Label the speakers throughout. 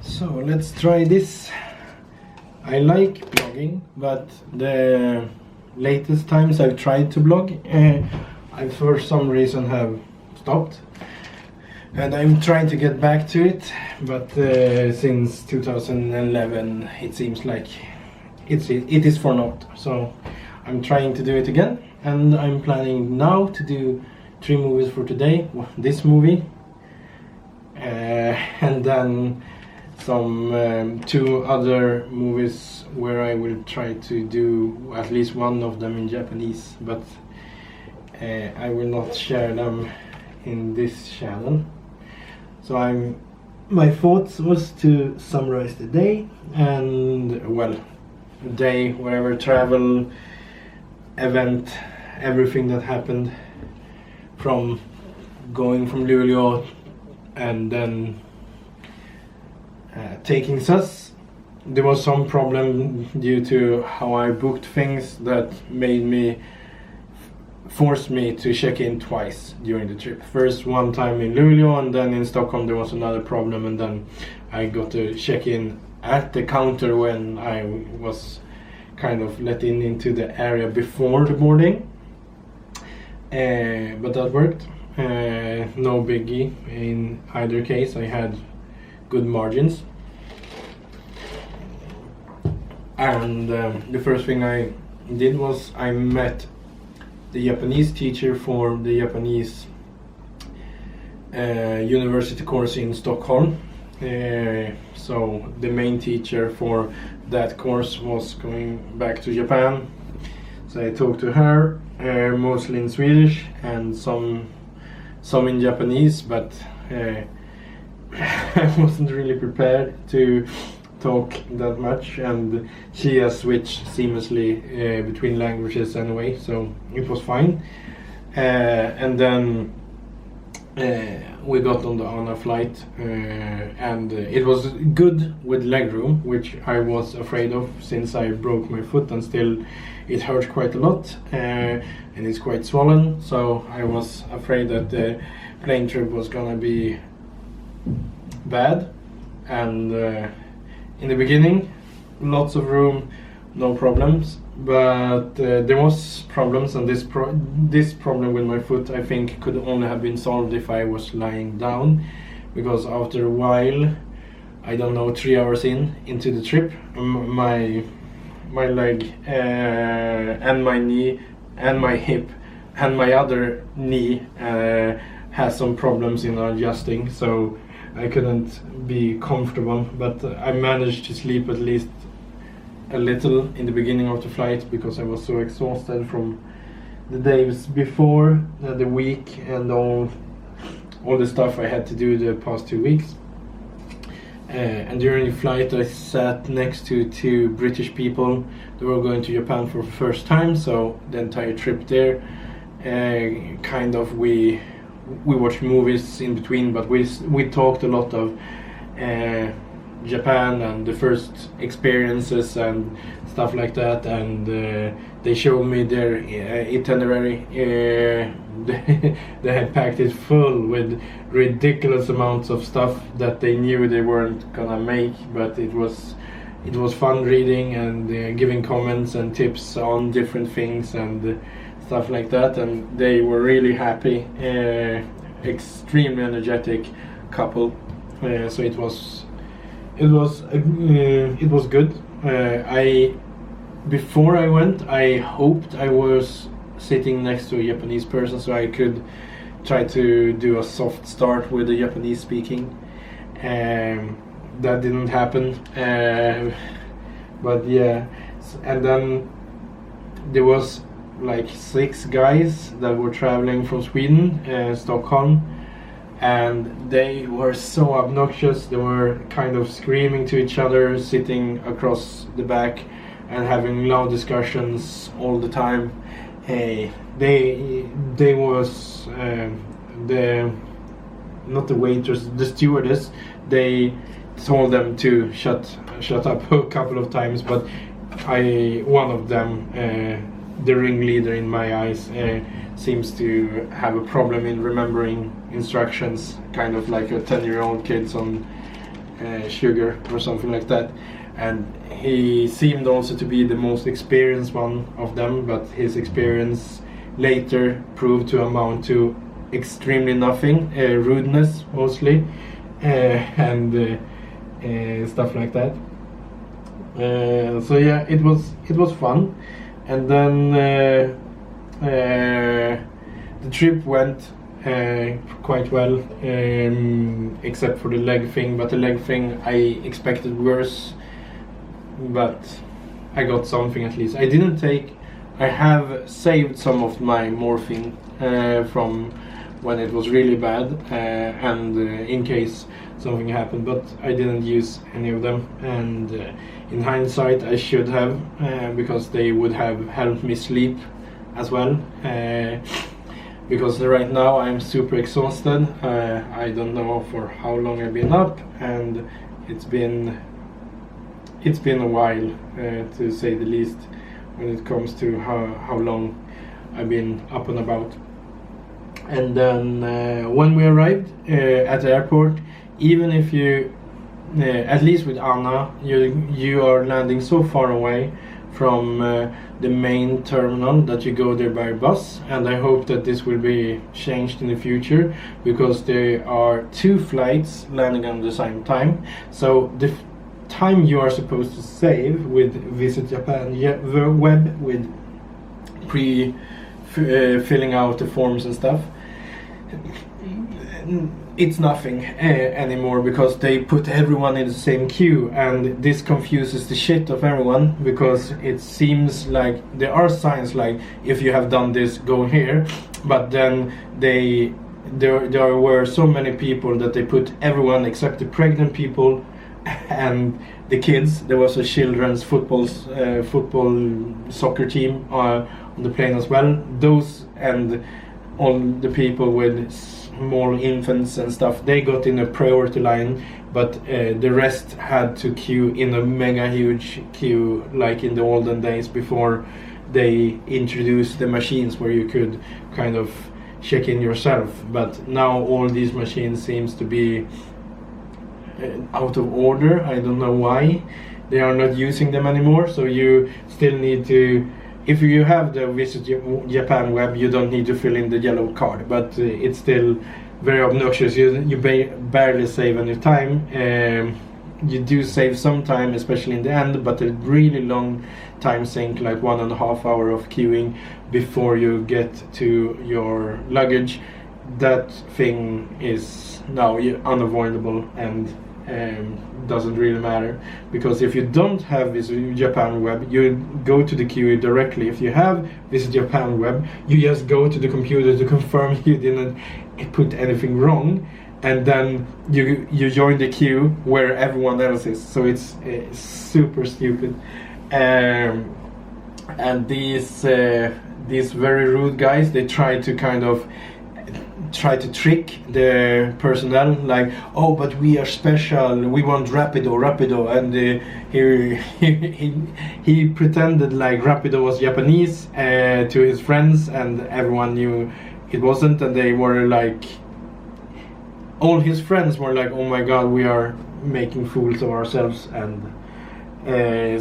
Speaker 1: So let's try this. I like blogging, but the latest times I've tried to blog, I for some reason have stopped. And I'm trying to get back to it, but since 2011 it seems like it is for naught. So I'm trying to do it again, and I'm planning now to do 3 movies for today. This movie, and then some 2 other movies where I will try to do at least one of them in Japanese, but I will not share them in this channel. So my thoughts was to summarize the day, and well, day, whatever, travel, event, everything that happened from going from Luleå and then taking SAS. There was some problem due to how I booked things that forced me to check in twice during the trip. First one time in Luleå, and then in Stockholm there was another problem, and then I got to check in at the counter when I was kind of let into the area before the boarding. But that worked. No biggie in either case. I had good margins. And the first thing I did was I met the Japanese teacher for the Japanese university course in Stockholm. So the main teacher for that course was going back to Japan. So I talked to her, mostly in Swedish and some in Japanese, but I wasn't really prepared to talk that much, and she has switched seamlessly between languages anyway, so it was fine. And then we got on a flight, and it was good with legroom, which I was afraid of since I broke my foot, and still it hurt quite a lot, and it's quite swollen, so I was afraid that the plane trip was gonna be bad. And in the beginning, lots of room, no problems, but there was problems, and this problem with my foot I think could only have been solved if I was lying down, because after a while, I don't know, 3 hours into the trip, my leg and my knee and my hip and my other knee has some problems in adjusting, so I couldn't be comfortable, but I managed to sleep at least a little in the beginning of the flight because I was so exhausted from the days before, the week, and all the stuff I had to do the past 2 weeks. And during the flight I sat next to 2 British people that were going to Japan for the first time, so the entire trip there, kind of we watched movies in between, but we talked a lot of Japan and the first experiences and stuff like that, and they showed me their itinerary. They had packed it full with ridiculous amounts of stuff that they knew they weren't gonna make, but it was fun reading and giving comments and tips on different things and stuff like that, and they were really happy, extremely energetic couple, so it was good. Before I went, I hoped I was sitting next to a Japanese person so I could try to do a soft start with the Japanese speaking. That didn't happen, but yeah. And then there was like 6 guys that were traveling from Sweden, Stockholm, and they were so obnoxious. They were kind of screaming to each other, sitting across the back and having loud discussions all the time. They was not the waitress, the stewardess. They told them to shut up a couple of times, but one of them, the ringleader in my eyes, seems to have a problem in remembering instructions, kind of like a 10-year-old kid sugar or something like that. And he seemed also to be the most experienced one of them, but his experience later proved to amount to extremely nothing, rudeness mostly, and stuff like that. So yeah, it was fun, and then the trip went quite well, except for the leg thing. But the leg thing I expected worse, but I got something at least. I have saved some of my morphine from when it was really bad, and in case something happened, but I didn't use any of them. And in hindsight, I should have, because they would have helped me sleep as well. Because right now I'm super exhausted. I don't know for how long I've been up, and it's been a while, to say the least, when it comes to how long I've been up and about. And then when we arrived at the airport, even if you, at least with Anna, you are landing so far away from the main terminal that you go there by bus, and I hope that this will be changed in the future, because there are 2 flights landing at the same time. So the time you are supposed to save with Visit Japan web, with filling out the forms and stuff, it's nothing anymore, because they put everyone in the same queue, and this confuses the shit of everyone, because it seems like there are signs like, if you have done this, go here, but then there were so many people that they put everyone except the pregnant people and the kids. There was a children's football soccer team on the plane as well. Those and all the people with small infants and stuff, they got in a priority line, but the rest had to queue in a mega huge queue, like in the olden days before they introduced the machines where you could kind of check in yourself. But now all these machines seems to be out of order. I don't know why they are not using them anymore, so you still need to, if you have the Visit Japan web, you don't need to fill in the yellow card, but it's still very obnoxious. You barely save any time. You do save some time, especially in the end, but a really long time sink, like 1.5 hours of queuing before you get to your luggage. That thing is now unavoidable, and doesn't really matter, because if you don't have this Japan web, you go to the queue directly. If you have this Japan web, you just go to the computer to confirm you didn't put anything wrong, and then you join the queue where everyone else is. So it's super stupid. And these very rude guys, they try to trick the personnel, like, oh, but we are special, we want Rapido, and he pretended like Rapido was Japanese to his friends, and everyone knew it wasn't, and they were like, all his friends were like, oh my god, we are making fools of ourselves, and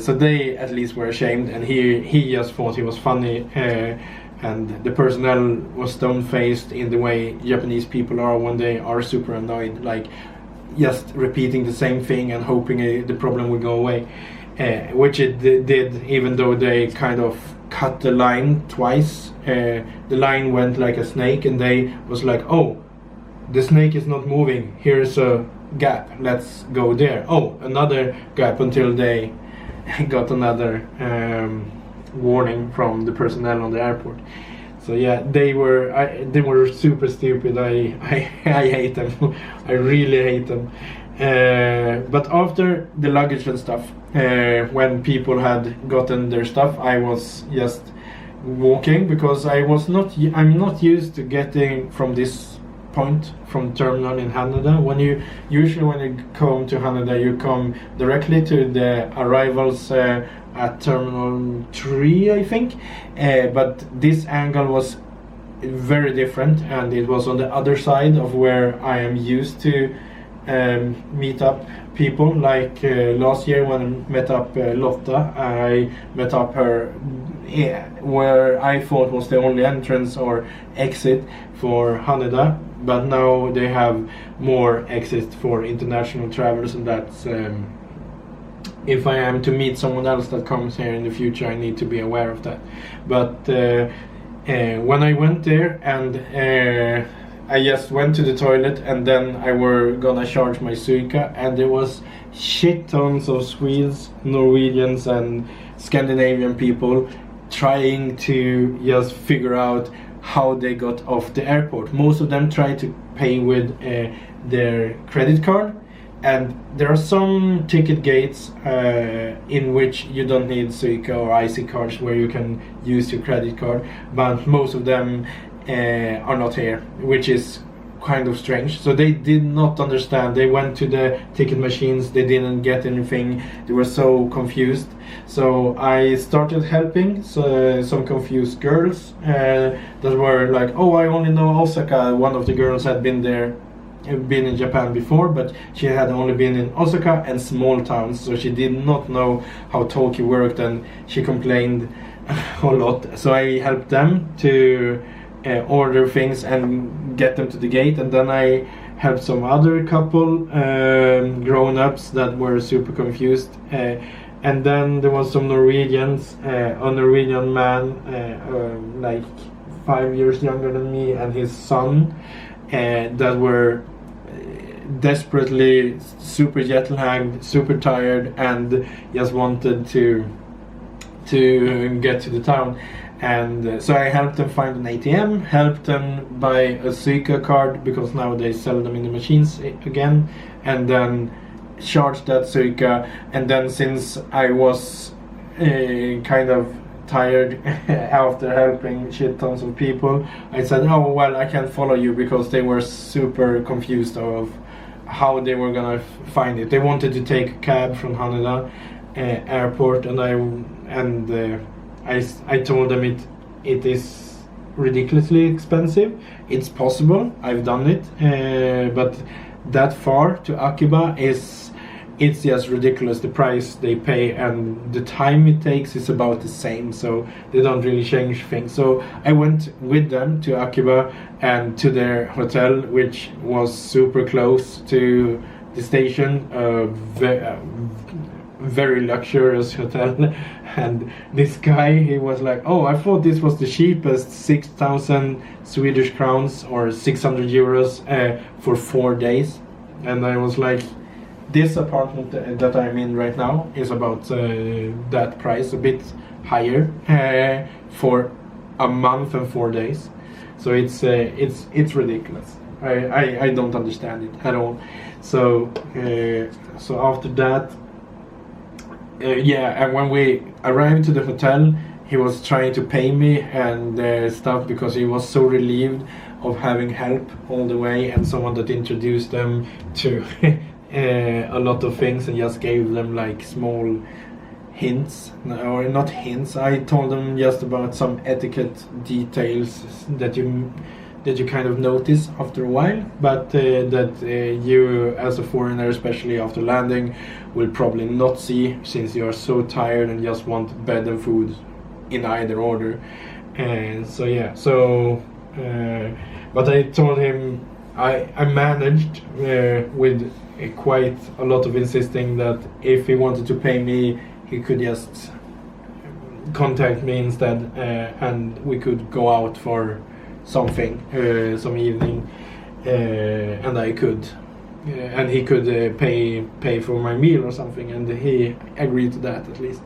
Speaker 1: so they at least were ashamed, and he just thought he was funny. And the personnel was stone-faced in the way Japanese people are when they are super annoyed, like just repeating the same thing and hoping the problem will go away, which it did, even though they kind of cut the line twice. The line went like a snake, and they was like, oh, the snake is not moving, here's a gap, let's go there. Oh, another gap, until they got another warning from the personnel on the airport. So yeah, they were super stupid. I hate them. I really hate them. But after the luggage and stuff, when people had gotten their stuff, I was just walking, because I'm not used to getting from this point from terminal in Haneda. When you come to Haneda, you come directly to the arrivals at Terminal 3, I think, but this angle was very different, and it was on the other side of where I am used to meet up people. Like last year when I met up Lotta, I met up her where I thought was the only entrance or exit for Haneda, but now they have more exits for international travelers, and that's if I am to meet someone else that comes here in the future, I need to be aware of that. But when I went there and I just went to the toilet, and then I were gonna charge my Suica, and there was shit tons of Swedes, Norwegians and Scandinavian people trying to just figure out how they got off the airport. Most of them tried to pay with their credit card, and there are some ticket gates in which you don't need Suica or IC cards where you can use your credit card, but most of them are not here, which is kind of strange. So they did not understand. They went to the ticket machines, they didn't get anything, they were so confused. So I started helping some confused girls that were like, oh, I only know Osaka. One of the girls had been in Japan before, but she had only been in Osaka and small towns, so she did not know how Tokyo worked, and she complained a lot. So I helped them to order things and get them to the gate, and then I helped some other couple grown-ups that were super confused, and then there was some Norwegians, a Norwegian man like 5 years younger than me, and his son that were desperately super jet lagged, super tired, and just wanted to get to the town. And so I helped them find an ATM, helped them buy a Suica card, because now they sell them in the machines again, and then charged that Suica. And then since I was kind of tired after helping shit tons of people, I said, oh well, I can't follow you, because they were super confused of how they were gonna find it. They wanted to take a cab from Haneda airport, and I told them it is ridiculously expensive. It's possible, I've done it, but that far to Akiba it's just ridiculous. The price they pay and the time it takes is about the same, so they don't really change things. So I went with them to Akiba and to their hotel, which was super close to the station, very luxurious hotel. And this guy, he was like, oh, I thought this was the cheapest, 6,000 Swedish crowns or 600 euros for 4 days. And I was like, this apartment that I'm in right now is about that price, a bit higher, for a month and 4 days. So it's ridiculous. I don't understand it at all. So after that, and when we arrived to the hotel, he was trying to pay me and stuff, because he was so relieved of having help all the way and someone that introduced them to a lot of things and just gave them like small hints, or not hints. I told them just about some etiquette details that you kind of notice after a while, but that you as a foreigner, especially after landing, will probably not see, since you are so tired and just want bed and food in either order. And but I told him I managed with quite a lot of insisting that if he wanted to pay me, he could just contact me instead, and we could go out for something some evening, and I could and he could pay for my meal or something, and he agreed to that at least.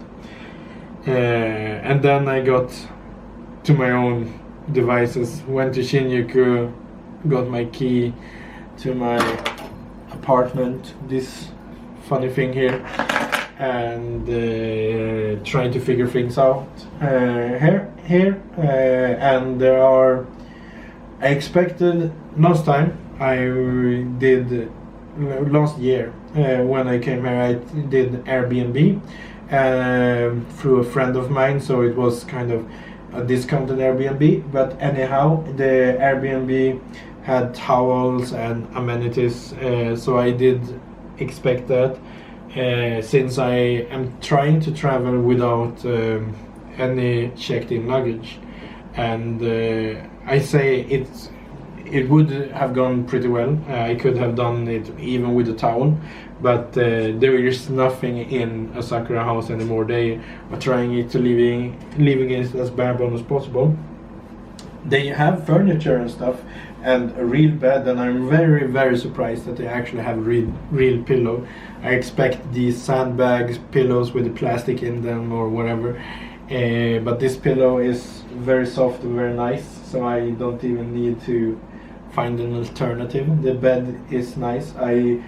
Speaker 1: And then I got to my own devices, went to Shinjuku, got my key to my apartment, this funny thing here, and trying to figure things out here, and there are, I expected last year when I came here, I did Airbnb through a friend of mine, so it was kind of a discounted Airbnb. But anyhow, the Airbnb had towels and amenities, so I did expect that. Since I am trying to travel without any checked-in luggage, and I say it would have gone pretty well. I could have done it even with a towel, but there is nothing in a Sakura house anymore. They are trying to leaving it as bare bones as possible. They have furniture and stuff and a real bed, and I'm very, very surprised that they actually have real pillow. I expect these sandbags pillows with the plastic in them or whatever, but this pillow is very soft and very nice, so I don't even need to find an alternative. The bed is nice. I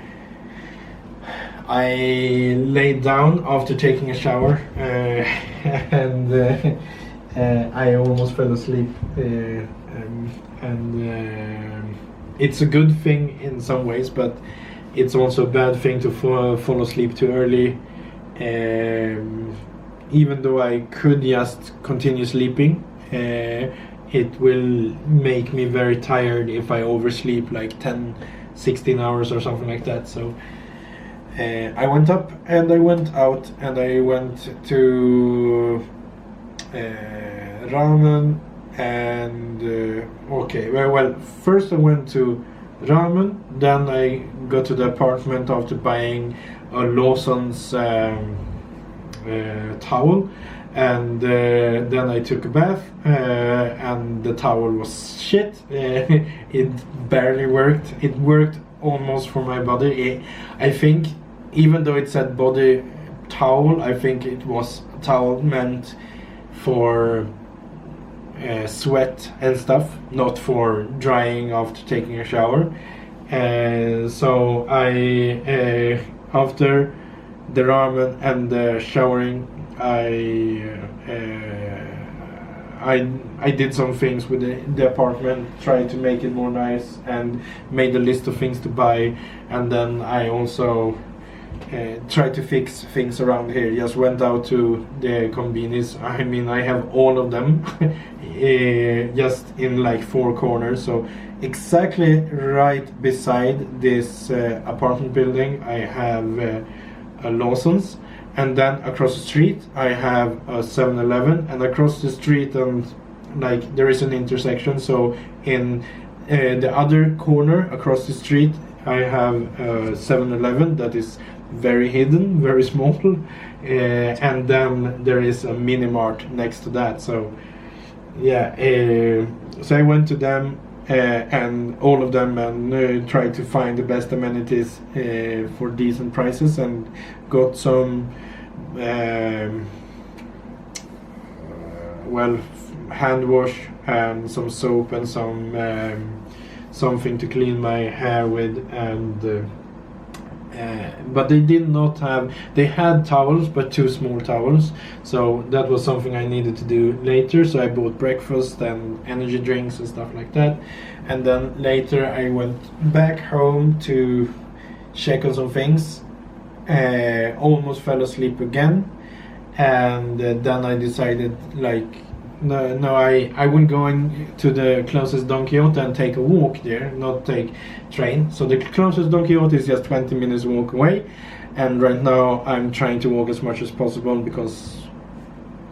Speaker 1: laid down after taking a shower and I almost fell asleep, it's a good thing in some ways, but it's also a bad thing to fall asleep too early. Even though I could just continue sleeping, it will make me very tired if I oversleep like 10-16 hours or something like that. So I went up and I went out and I went to ramen and well, first I went to ramen, then I got to the apartment after buying a Lawson's towel, and then I took a bath, and the towel was shit. It barely worked. It worked almost for my body. I think, even though it said body towel, I think it was a towel meant for sweat and stuff, not for drying after taking a shower. So I after the ramen and the showering, I did some things with the apartment, tried to make it more nice, and made a list of things to buy. And then I also tried to fix things around here. Just went out to the convenience. I mean, I have all of them just in like 4 corners. So exactly right beside this apartment building, I have a Lawson's. And then across the street I have a 7-Eleven, and across the street like there is an intersection, so in the other corner across the street I have a 7-Eleven that is very hidden, very small, and then there is a mini mart next to that. So yeah, so I went to them and all of them, and tried to find the best amenities for decent prices, and got some hand wash and some soap and some something to clean my hair with, and but they did not have, they had towels but 2 small towels, so that was something I needed to do later. So I bought breakfast and energy drinks and stuff like that, and then later I went back home to check on some things. Almost fell asleep again, and then I decided like I will go to the closest Don Quixote and take a walk there, not take train. So the closest Don Quixote is just 20 minutes walk away, and right now I'm trying to walk as much as possible because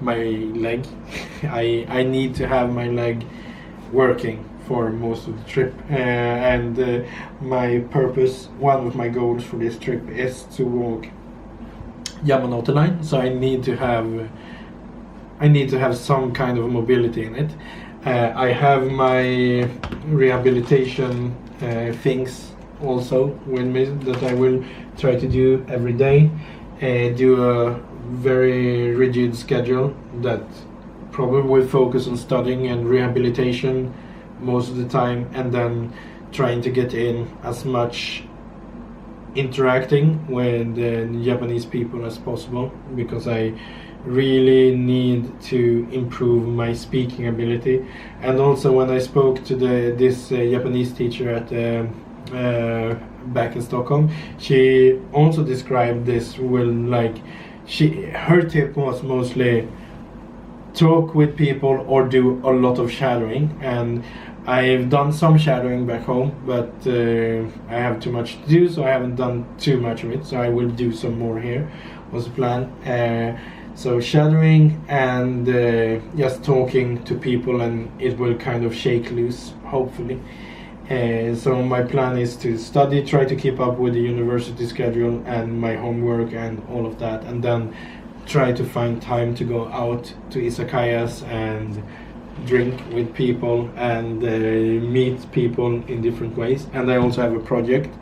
Speaker 1: my leg I need to have my leg working for most of the trip, and my purpose, one of my goals for this trip, is to walk Yamanote line. So I need to have some kind of mobility in it. I have my rehabilitation things also with me that I will try to do every day. Do a very rigid schedule that probably will focus on studying and rehabilitation most of the time, and then trying to get in as much interacting with Japanese people as possible, because I really need to improve my speaking ability. And also, when I spoke to this Japanese teacher at back in Stockholm, she also described this well, like her tip was mostly talk with people or do a lot of shadowing, and I've done some shadowing back home, but I have too much to do, so I haven't done too much of it. So I will do some more here, was the plan. So shadowing and just talking to people, and it will kind of shake loose, hopefully. So my plan is to study, try to keep up with the university schedule and my homework and all of that, and then try to find time to go out to izakayas and drink with people and meet people in different ways. And I also have a project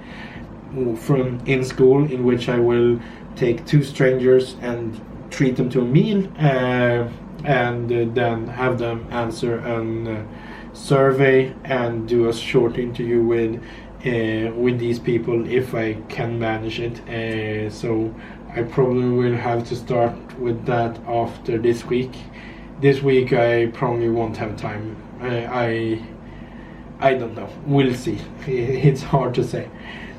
Speaker 1: from in school in which I will take 2 strangers and treat them to a meal, and then have them answer an survey and do a short interview with these people if I can manage it. So I probably will have to start with that after this week. This week I probably won't have time. I don't know. We'll see. It's hard to say.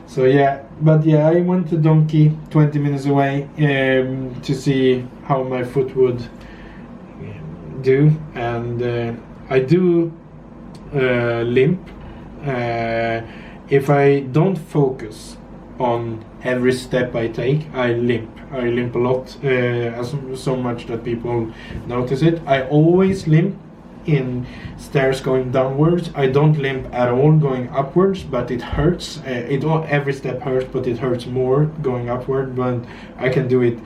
Speaker 1: So yeah, but yeah, I went to Donkey, 20 minutes away, to see how my foot would do, and I do limp. If I don't focus on every step I take, I limp. I limp a lot, so much that people notice it. I always limp in stairs going downwards. I don't limp at all going upwards, but it hurts. Every step hurts, but it hurts more going upward. But I can do it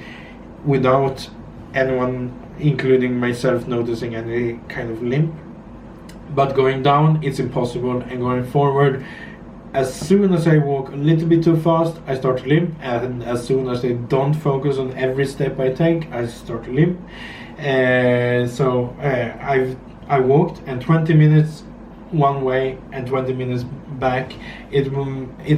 Speaker 1: without anyone, including myself, noticing any kind of limp. But going down, it's impossible, and going forward, as soon as I walk a little bit too fast, I start to limp, and as soon as I don't focus on every step I take, I start to limp. So I walked, and 20 minutes one way and 20 minutes back. It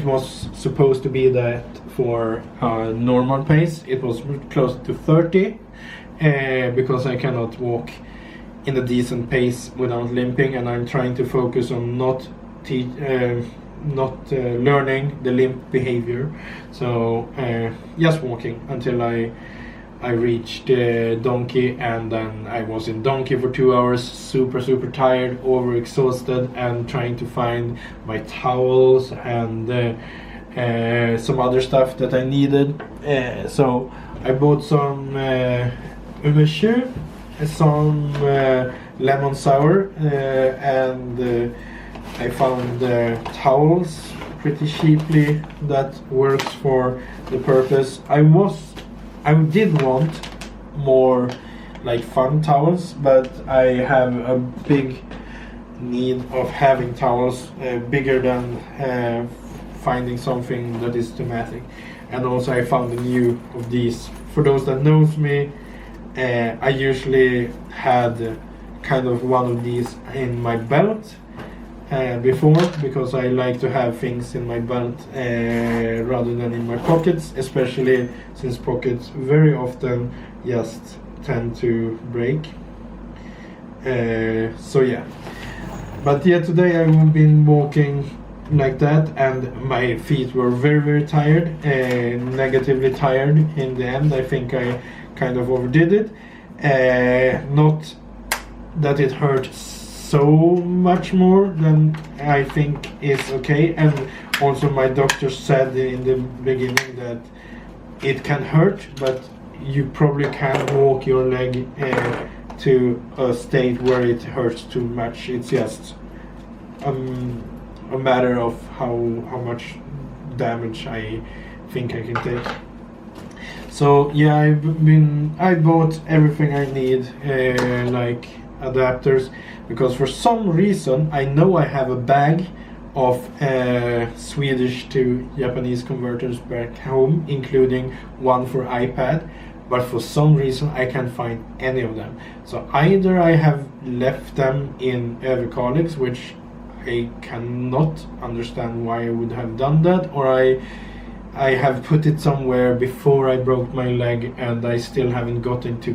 Speaker 1: was supposed to be that for normal pace. It was close to 30, because I cannot walk in a decent pace without limping, and I'm trying to focus on not learning the limp behavior. So just walking until I reached Donkey, and then I was in Donkey for 2 hours, super tired, overexhausted, and trying to find my towels and some other stuff that I needed. So I bought some umeshu, some lemon sour, and I found towels pretty cheaply that works for the purpose. I did want more like fun towels, but I have a big need of having towels bigger than finding something that is thematic. And also I found a new of these. For those that knows me, I usually had kind of one of these in my belt before, because I like to have things in my belt rather than in my pockets, especially since pockets very often just tend to break. So yeah, but yeah, today I've been walking like that, and my feet were very tired, negatively tired in the end. I think I kind of overdid it. Not that it hurt so much more than I think is okay, and also my doctor said in the beginning that it can hurt, but you probably can't walk your leg to a state where it hurts too much. It's just a matter of how much damage I think I can take. So yeah, I bought everything I need, like adapters, because for some reason I know I have a bag of Swedish to Japanese converters back home, including one for iPad, but for some reason I can't find any of them. So either I have left them in Överkalix, which I cannot understand why I would have done that, or I have put it somewhere before I broke my leg and I still haven't gotten to